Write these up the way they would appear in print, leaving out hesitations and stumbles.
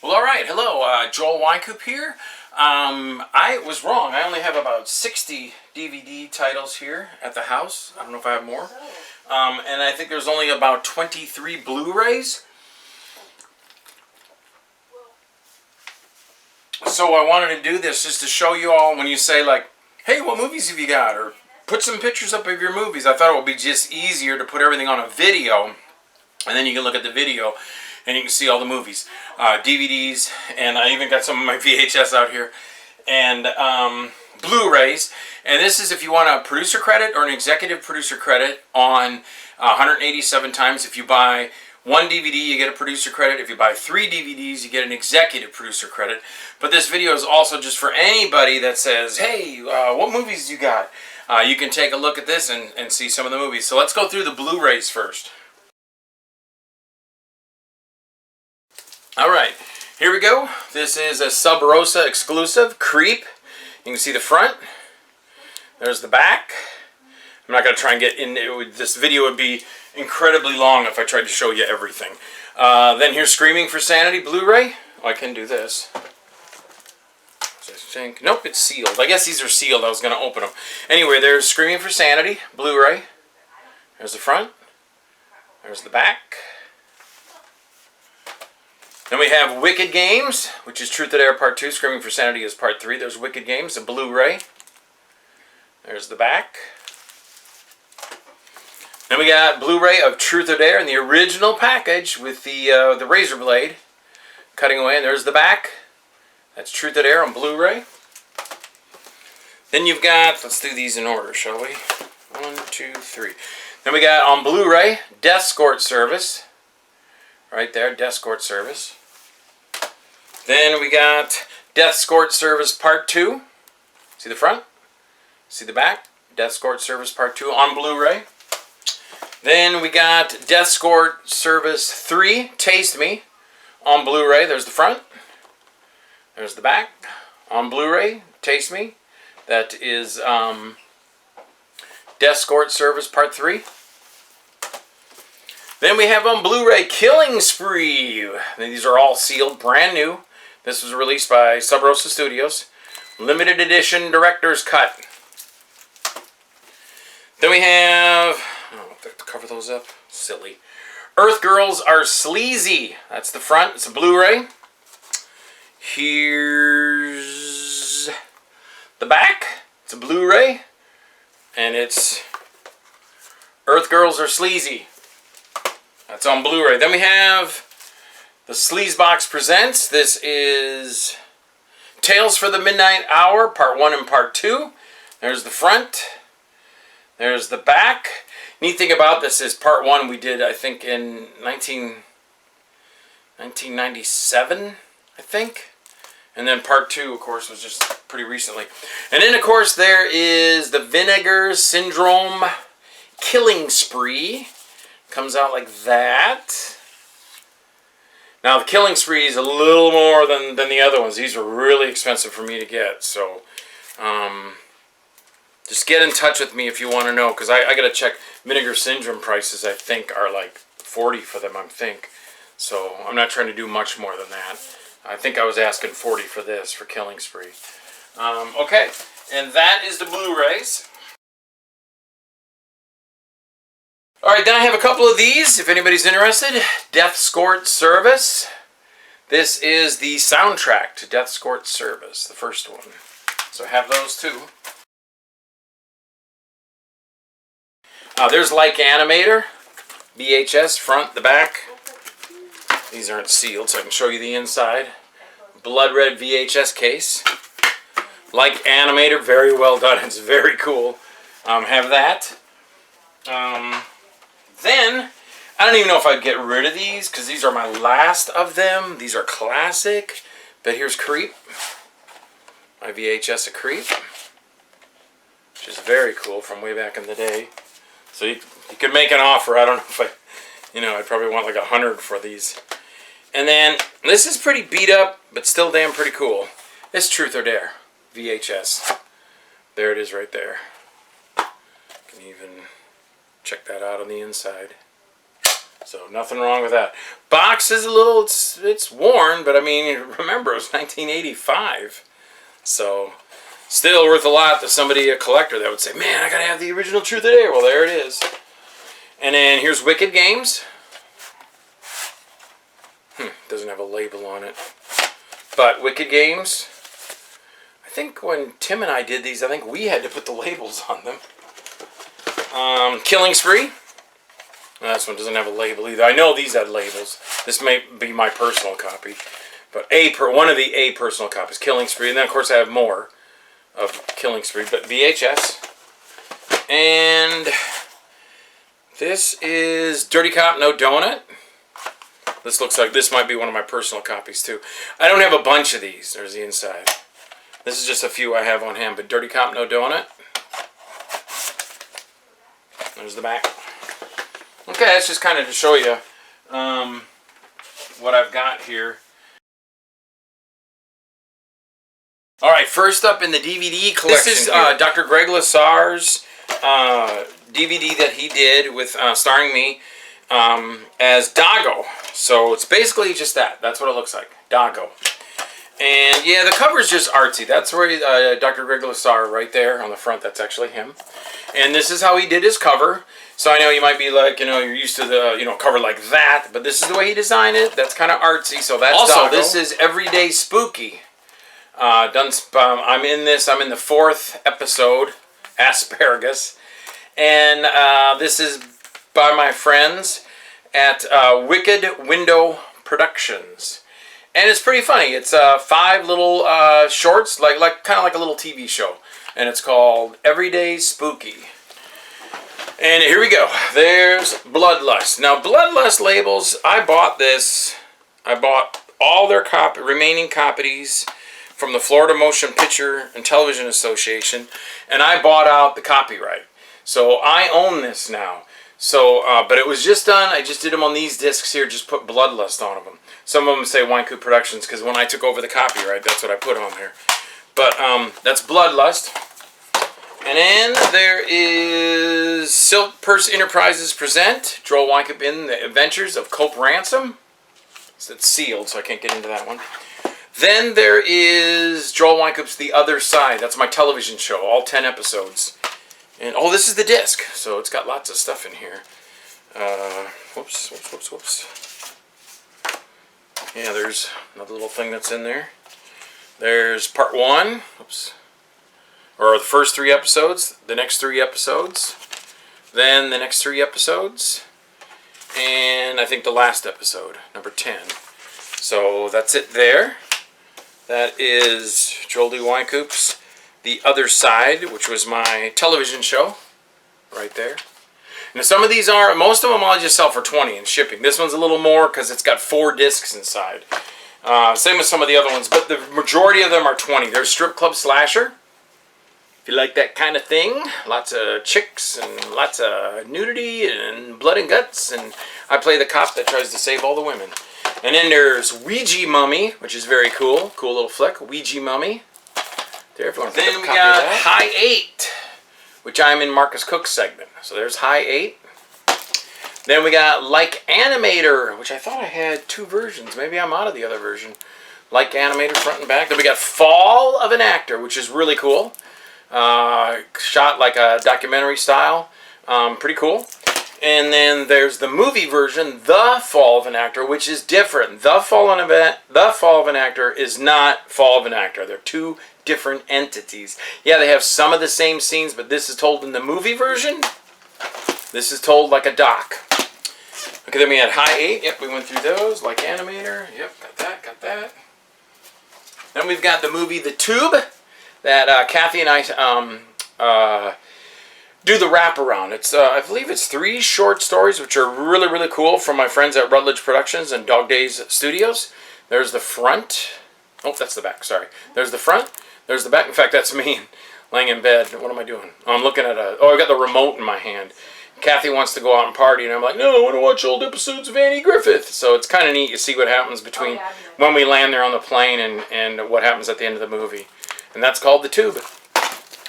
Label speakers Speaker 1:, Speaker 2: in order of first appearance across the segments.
Speaker 1: Well, all right. Hello, Joel Wynkoop here. I was wrong. I only have about 60 DVD titles here at the house. I don't know if I have more. And I think there's only about 23 Blu-rays. So I wanted to do this just to show you all when you say like, hey, what movies have you got? Or put some pictures up of your movies. I thought it would be just easier to put everything on a video. And then you can look at the video and you can see all the movies, DVDs, and I even got some of my VHS out here, and Blu-rays. And this is if you want a producer credit or an executive producer credit on 187 times. If you buy one DVD, you get a producer credit. If you buy 3 DVDs, you get an executive producer credit. But this video is also just for anybody that says, hey, what movies you got? You can take a look at this and see some of the movies. So let's go through the Blu-rays first. Alright, here we go. This is a Sub Rosa exclusive, Creep. You can see the front. There's the back. I'm not going to try and get in. This video would be incredibly long if I tried to show you everything. Then here's Screaming for Sanity Blu-ray. Oh, I can do this. I think. Nope, it's sealed. I guess these are sealed. I was going to open them. Anyway, there's Screaming for Sanity Blu-ray. There's the front. There's the back. Then we have Wicked Games, which is Truth or Dare Part 2. Screaming for Sanity is Part 3. There's Wicked Games, a Blu-ray. There's the back. Then we got Blu-ray of Truth or Dare in the original package with the razor blade cutting away. And there's the back. That's Truth or Dare on Blu-ray. Then you've got, let's do these in order, shall we? 1, 2, 3. Then we got on Blu-ray, Death Escort Service. Right there, Death Escort Service. Then we got Death Escort Service Part 2. See the front? See the back? Death Escort Service Part 2 on Blu-ray. Then we got Death Escort Service 3, Taste Me, on Blu-ray. There's the front. There's the back. On Blu-ray, Taste Me. That is Death Escort Service Part 3. Then we have on Blu-ray Killing Spree. These are all sealed, brand new. This was released by Sub Rosa Studios. Limited edition director's cut. Then we have, oh, I have to cover those up. Silly. Earth Girls Are Sleazy. That's the front. It's a Blu-ray. Here's the back. It's a Blu-ray. And it's Earth Girls Are Sleazy. That's on Blu-ray. Then we have the Sleazebox Presents. This is Tales for the Midnight Hour, Part 1 and Part 2. There's the front. There's the back. Neat thing about this is Part 1 we did, I think, in 1997, I think. And then Part 2, of course, was just pretty recently. And then, of course, there is the Vinegar Syndrome Killing Spree. Comes out like that. Now the Killing Spree is a little more than the other ones. These were really expensive for me to get. So just get in touch with me if you want to know. Because I got to check Vinegar Syndrome prices. I think are like 40 for them, I think. So I'm not trying to do much more than that. I think I was asking 40 for this, for Killing Spree. Okay, and that is the Blu-rays. Alright, then I have a couple of these, if anybody's interested. Death Escort Service. This is the soundtrack to Death Escort Service, the first one. So I have those too. There's Like Animator. VHS, front, the back. These aren't sealed, so I can show you the inside. Blood red VHS case. Like Animator, very well done. It's very cool. Have that. Then, I don't even know if I'd get rid of these, because these are my last of them. These are classic. But here's Creep. My VHS of Creep. Which is very cool from way back in the day. So you could make an offer. I don't know if I'd probably want like 100 for these. And then, this is pretty beat up, but still damn pretty cool. It's Truth or Dare. VHS. There it is right there. You can even check that out on the inside. So nothing wrong with that. Box is a little, it's worn, but I mean, remember, it was 1985. So still worth a lot to somebody, a collector, that would say, man, I gotta have the original Truth or Dare. Well, there it is. And then here's Wicked Games. Doesn't have a label on it. But Wicked Games, I think when Tim and I did these, I think we had to put the labels on them. Killing Spree. This one doesn't have a label either. I know these had labels. This may be my personal copy. But one of the A personal copies, Killing Spree. And then, of course, I have more of Killing Spree. But VHS. And this is Dirty Cop, No Donut. This looks like this might be one of my personal copies, too. I don't have a bunch of these. There's the inside. This is just a few I have on hand. But Dirty Cop, No Donut. There's the back. Okay, that's just kind of to show you what I've got here. Alright, first up in the DVD collection. This is Dr. Greg Lasar's DVD that he did with starring me as Doggo. So it's basically just that. That's what it looks like. Doggo. And yeah, the cover's just artsy. That's where Dr. Greg Lasar right there on the front. That's actually him. And this is how he did his cover. So I know you might be like, you're used to the, cover like that. But this is the way he designed it. That's kind of artsy. So that's also, Doggo. This is Everyday Spooky. I'm in this. I'm in the 4th episode, Asparagus. And this is by my friends at Wicked Window Productions. And it's pretty funny. It's 5 little shorts, kind of like a little TV show. And it's called Everyday Spooky. And here we go. There's Bloodlust. Now, Bloodlust labels, I bought this. I bought all their remaining copies from the Florida Motion Picture and Television Association. And I bought out the copyright. So I own this now. So, but it was just done. I just did them on these discs here. Just put Bloodlust on them. Some of them say Wynkoop Productions because when I took over the copyright, that's what I put on there. But that's Bloodlust. And then there is Silk Purse Enterprises present Joel Wynkoop in the Adventures of Cope Ransom. It's sealed, so I can't get into that one. Then there is Joel Wynkoop's The Other Side. That's my television show, all 10 episodes. And oh, this is the disc, so it's got lots of stuff in here. Whoops. Yeah, there's another little thing that's in there. There's part 1. Oops. Or the first 3 episodes, the next 3 episodes, then the next 3 episodes, and I think the last episode, number 10. So that's it there. That is Joel D. Wynkoop's The Other Side, which was my television show, right there. Now some of these most of them I'll just sell for $20 in shipping. This one's a little more because it's got 4 discs inside. Same with some of the other ones, but the majority of them are $20. There's Strip Club Slasher. If you like that kind of thing, lots of chicks and lots of nudity and blood and guts, and I play the cop that tries to save all the women. And then there's Ouija Mummy, which is very cool. Cool little flick. Ouija Mummy. There, if you want to then we got High 8, which I'm in Marcus Cook's segment. So there's High 8. Then we got Like Animator, which I thought I had 2 versions. Maybe I'm out of the other version. Like Animator front and back. Then we got Fall of an Actor, which is really cool. Shot like a documentary style. Pretty cool. And then there's the movie version, The Fall of an Actor, which is different. The Fall of an Actor is not Fall of an Actor. They're 2 different entities. Yeah, they have some of the same scenes, but this is told in the movie version. This is told like a doc. Okay, then we had High 8. Yep, we went through those. Like Animator. Yep, got that. Then we've got the movie The Tube that Kathy and I do the wraparound. It's I believe it's 3 short stories, which are really, really cool from my friends at Rutledge Productions and Dog Days Studios. There's the front. Oh, that's the back. Sorry. There's the front. There's the back. In fact, that's me laying in bed. What am I doing? I'm looking at I've got the remote in my hand. Kathy wants to go out and party, and I'm like, no, I want to watch old episodes of Annie Griffith. So it's kind of neat to see what happens between when we land there on the plane and what happens at the end of the movie. And that's called The Tube.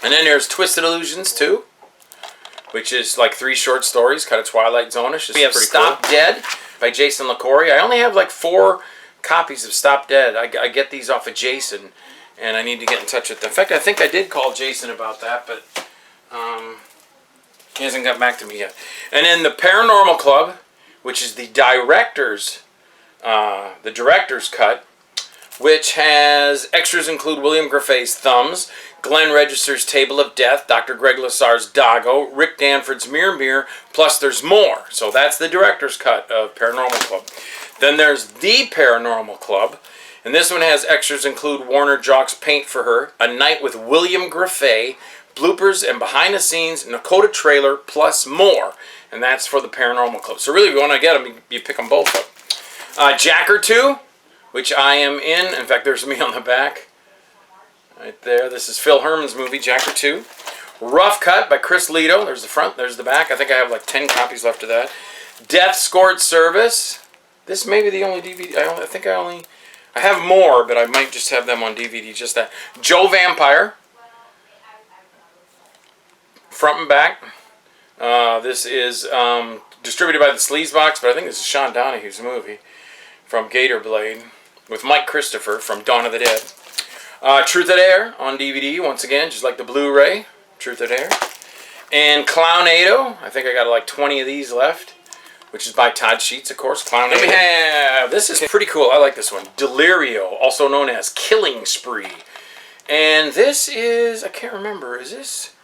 Speaker 1: And then there's Twisted Illusions 2. which is like 3 short stories, kind of Twilight Zone-ish. We have
Speaker 2: Stop
Speaker 1: Dead by Jason LaCorey. I only have like 4 copies of Stop Dead. I get these off of Jason, and I need to get in touch with them. In fact, I think I did call Jason about that, but he hasn't got back to me yet. And then the Paranormal Club, which is the director's cut, which has extras include William Griffey's Thumbs, Glenn Register's Table of Death, Dr. Greg Lasar's Doggo, Rick Danford's Mirror, plus there's more. So that's the director's cut of Paranormal Club. Then there's the Paranormal Club, and this one has extras include Warner Jock's Paint for Her, A Night with William Griffey, bloopers and behind the scenes, Nakota trailer, plus more. And that's for the Paranormal Club. So really, if you want to get them, you pick them both up. Jacker 2, which I am in. In fact, there's me on the back. Right there. This is Phil Herman's movie, Jacker 2. Rough Cut by Chris Lito. There's the front, there's the back. I think I have like 10 copies left of that. Death Escort Service. This may be the only DVD. I have more, but I might just have them on DVD, just that. Joe Vampire. Front and back. This is distributed by the Sleazebox, but I think this is Sean Donahue's movie from Gator Blade with Mike Christopher from Dawn of the Dead. Truth or Dare on DVD, once again, just like the Blu-ray. Truth or Dare. And Clownado. I think I got like 20 of these left, which is by Todd Sheets, of course. Clownado. Then we have, this is pretty cool. I like this one. Delirio, also known as Killing Spree. And this is, I can't remember, is this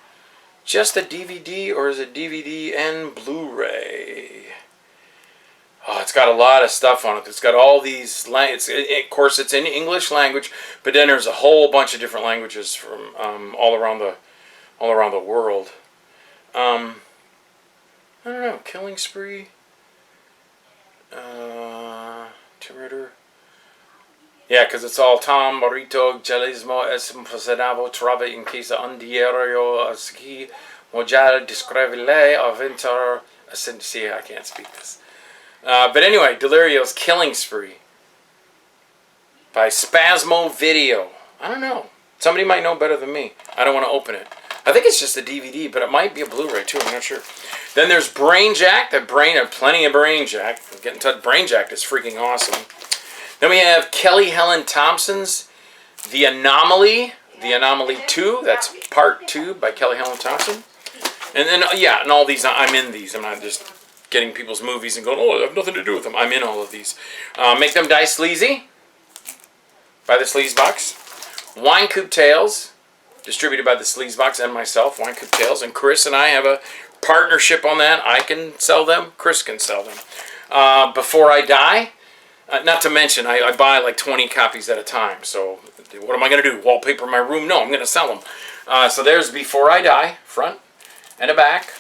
Speaker 1: just a DVD or is it DVD and Blu-ray? Oh, it's got a lot of stuff on it. It's got all these, of course it's in English language, but then there's a whole bunch of different languages from all around the world. I don't know, Killing Spree, Timurider. Yeah, because it's all Tom Morito, Gelismo, Esposado, Trave in Casa Undiero, Ski, Mojal, Discrevile, Aventor, see, I can't speak this. But anyway, Delirio's Killing Spree by Spasmo Video. I don't know. Somebody might know better than me. I don't want to open it. I think it's just a DVD, but it might be a Blu-ray too. I'm not sure. Then there's Brainjack. Plenty of Brainjack. Get in touch. Brainjack is freaking awesome. Then we have Kelly Helen Thompson's The Anomaly 2. That's part 2 by Kelly Helen Thompson. And then, yeah, and all these, I'm in these. I'm not just getting people's movies and going, oh, I have nothing to do with them. I'm in all of these. Make Them Die Sleazy by the Sleazebox. Wynkoop Tales, distributed by the Sleazebox and myself, Wynkoop Tales. And Chris and I have a partnership on that. I can sell them. Chris can sell them. Before I Die. Not to mention, I buy like 20 copies at a time. So what am I going to do? Wallpaper my room? No, I'm going to sell them. So there's Before I Die, front and a back.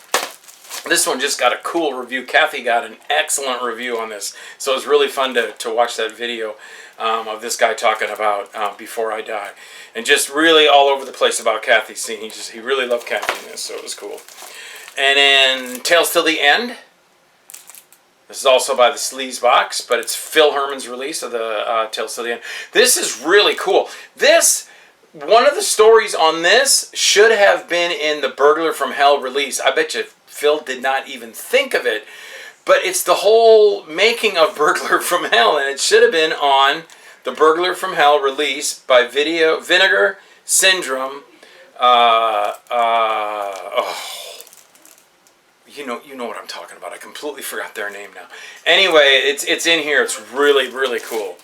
Speaker 1: This one just got a cool review. Kathy got an excellent review on this. So it was really fun to watch that video of this guy talking about Before I Die. And just really all over the place about Kathy's scene. He really loved Kathy in this, so it was cool. And then Tales Till the End. This is also by the Sleazebox, but it's Phil Herman's release of the Tales Till the End. This is really cool. One of the stories on this should have been in the Burglar from Hell release. I bet you Phil did not even think of it. But it's the whole making of Burglar from Hell, and it should have been on the Burglar from Hell release by Vinegar Syndrome. You know what I'm talking about. I completely forgot their name now. Anyway, it's in here. It's really, really cool.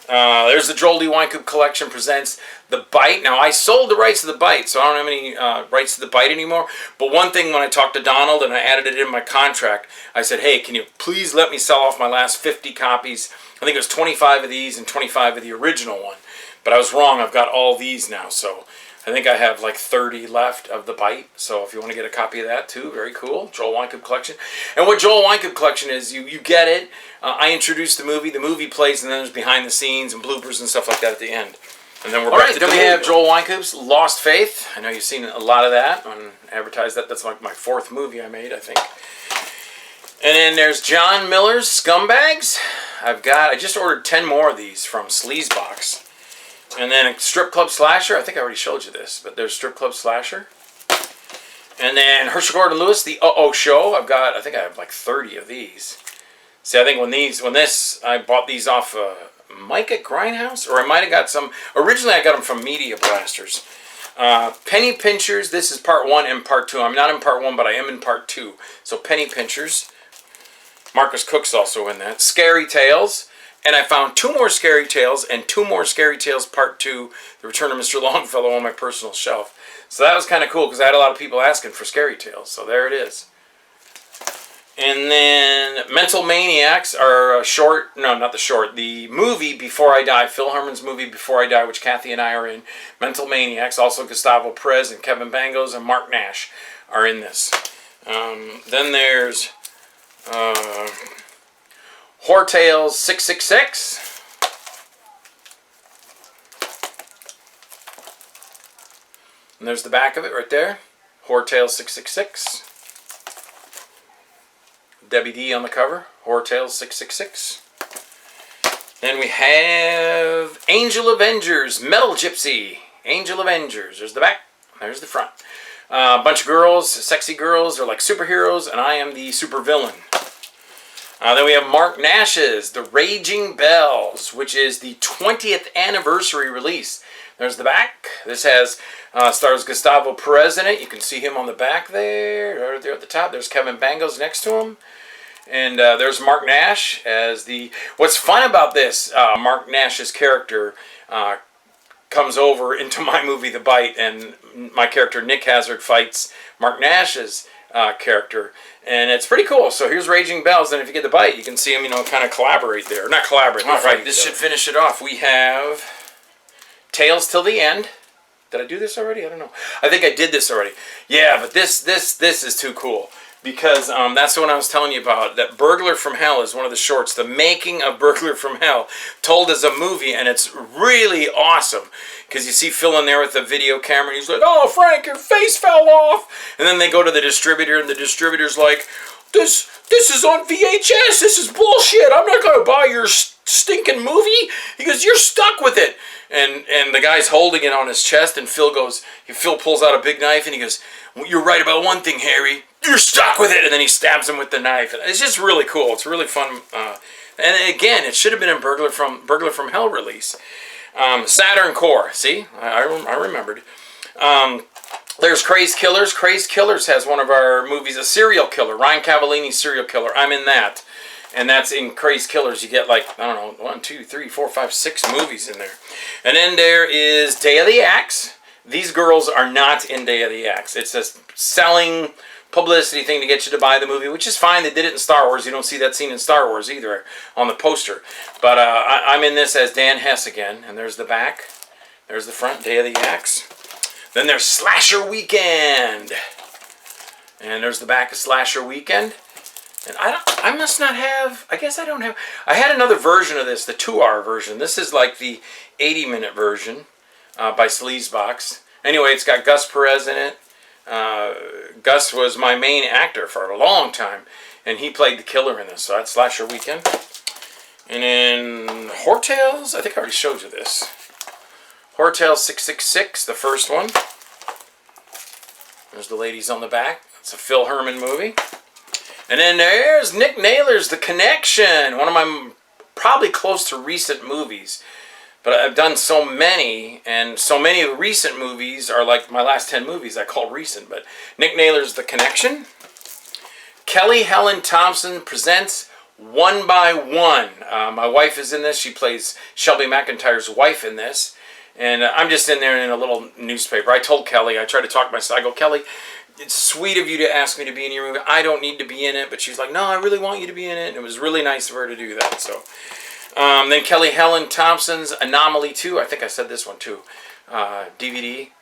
Speaker 1: There's the Joel D. Wynkoop Collection presents The Bite. Now, I sold the rights to The Bite, so I don't have any rights to The Bite anymore. But one thing, when I talked to Donald and I added it in my contract, I said, hey, can you please let me sell off my last 50 copies? I think it was 25 of these and 25 of the original one. But I was wrong. I've got all these now, so I think I have like 30 left of The Bite. So if you want to get a copy of that too, very cool. Joel Wynkoop Collection. And what Joel Wynkoop Collection is, you get it. I introduce the movie plays, and then there's behind the scenes and bloopers and stuff like that at the end. And then we're back to then we have Joel Wynkoop's Lost Faith. I know you've seen a lot of that on advertised that. That's like my 4th movie I made, I think. And then there's John Miller's Scumbags. I just ordered 10 more of these from Sleazebox. And then a Strip Club Slasher. I think I already showed you this, but there's Strip Club Slasher. And then Herschel Gordon Lewis, The Uh-Oh Show. I think I have like 30 of these. See, I think I bought these off Mike at Grindhouse, or I might have got some. Originally, I got them from Media Blasters. Penny Pinchers. This is part 1 and part 2. I'm not in part 1, but I am in part 2. So Penny Pinchers. Marcus Cook's also in that. Scary Tales. And I found 2 more Scary Tales and 2 more Scary Tales part 2, The Return of Mr. Longfellow, on my personal shelf. So that was kind of cool because I had a lot of people asking for Scary Tales. So there it is. And then Mental Maniacs are the movie Before I Die, Phil Herman's movie Before I Die, which Kathy and I are in. Mental Maniacs, also Gustavo Perez and Kevin Bangos and Mark Nash are in this. Then there's Horror Tales 666. And there's the back of it right there. Horror Tales 666. Debbie D on the cover. Horror Tales 666. Then we have Angel Avengers, Metal Gypsy. Angel Avengers. There's the back. There's the front. A bunch of girls, sexy girls. They're like superheroes, and I am the supervillain. Then we have Mark Nash's The Raging Bells, which is the 20th anniversary release. There's the back. This has stars Gustavo Perez in it. You can see him on the back there. Right there at the top. There's Kevin Bangos next to him. And there's Mark Nash as the... What's fun about this, Mark Nash's character comes over into my movie The Bite, and my character Nick Hazard fights Mark Nash's character. And it's pretty cool. So here's Raging Bells, and if you get The Bite, you can see them, kind of collaborate there. Not collaborate. All right, this should finish it off. We have Tales Till the End. Did I do this already? I don't know. I think I did this already. Yeah, but this is too cool. Because that's the one I was telling you about. That Burglar from Hell is one of the shorts. The making of Burglar from Hell, told as a movie, and it's really awesome. Because you see Phil in there with the video camera, and he's like, "Oh, Frank, your face fell off." And then they go to the distributor, and the distributor's like, This is on VHS. This is bullshit. I'm not going to buy your stinking movie." He goes, "You're stuck with it." And the guy's holding it on his chest, and Phil pulls out a big knife, and he goes, "Well, you're right about one thing, Harry. You're stuck with it." And then he stabs him with the knife. It's just really cool. It's really fun. And again, it should have been a Burglar from Hell release. Saturn Core. See, I remembered. There's Crazed Killers. Crazed Killers has one of our movies, a serial killer, Ryan Cavallini's serial killer. I'm in that. And that's in Crazed Killers. You get like, I don't know, 1, 2, 3, 4, 5, 6 movies in there. And then there is Day of the Axe. These girls are not in Day of the Axe. It's a selling publicity thing to get you to buy the movie, which is fine. They did it in Star Wars. You don't see that scene in Star Wars either on the poster. But I'm in this as Dan Hess again. And there's the back. There's the front, Day of the Axe. Then there's Slasher Weekend. And there's the back of Slasher Weekend. And I must not have, I guess I don't have, I had another version of this, the 2-hour version. This is like the 80-minute version by Sleazebox. Anyway, it's got Gus Perez in it. Gus was my main actor for a long time, and he played the killer in this, so that's Slasher Weekend. And then Horror Tales, I think I already showed you this. Horror Tales 666, the first one. There's the ladies on the back. It's a Phil Herman movie. And then there's Nick Naylor's The Connection, one of my probably close to recent movies. But I've done so many, and so many of the recent movies are like my last 10 movies I call recent. But Nick Naylor's The Connection. Kelly Helen Thompson presents One by One. My wife is in this. She plays Shelby McIntyre's wife in this. And I'm just in there in a little newspaper. I told Kelly, I tried to talk myself. I go, "Kelly, it's sweet of you to ask me to be in your movie. I don't need to be in it." But she's like, "No, I really want you to be in it." And it was really nice of her to do that. So then Kelly Helen Thompson's Anomaly 2. I think I said this one too. DVD.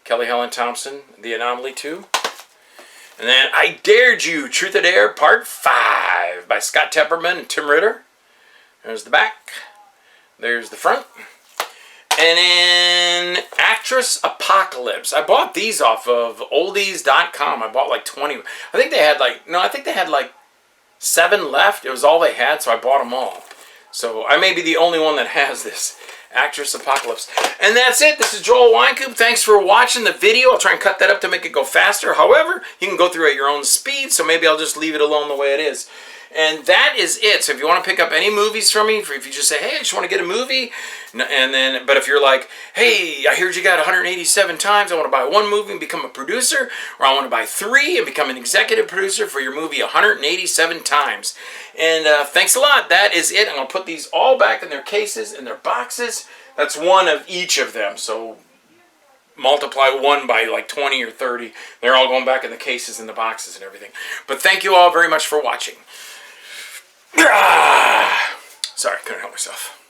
Speaker 1: Kelly Helen Thompson, The Anomaly 2. And then I Dared You, Truth or Dare, Part 5 by Scott Tepperman and Tim Ritter. There's the back. There's the front. And then Actress Apocalypse. I bought these off of oldies.com. I bought like 20. I think they had like 7 left. It was all they had, so I bought them all. So I may be the only one that has this. Actress Apocalypse. And that's it. This is Joel Wynkoop. Thanks for watching the video. I'll try and cut that up to make it go faster. However, you can go through at your own speed, so maybe I'll just leave it alone the way it is. And that is it. So if you want to pick up any movies from me, if you just say, hey, I just want to get a movie, but if you're like, hey, I heard you got 187 times, I want to buy one movie and become a producer, or I want to buy 3 and become an executive producer for your movie 187 times. And thanks a lot. That is it. I'm going to put these all back in their cases, in their boxes. That's one of each of them. So multiply 1 by like 20 or 30. They're all going back in the cases and the boxes and everything. But thank you all very much for watching. Sorry, couldn't help myself.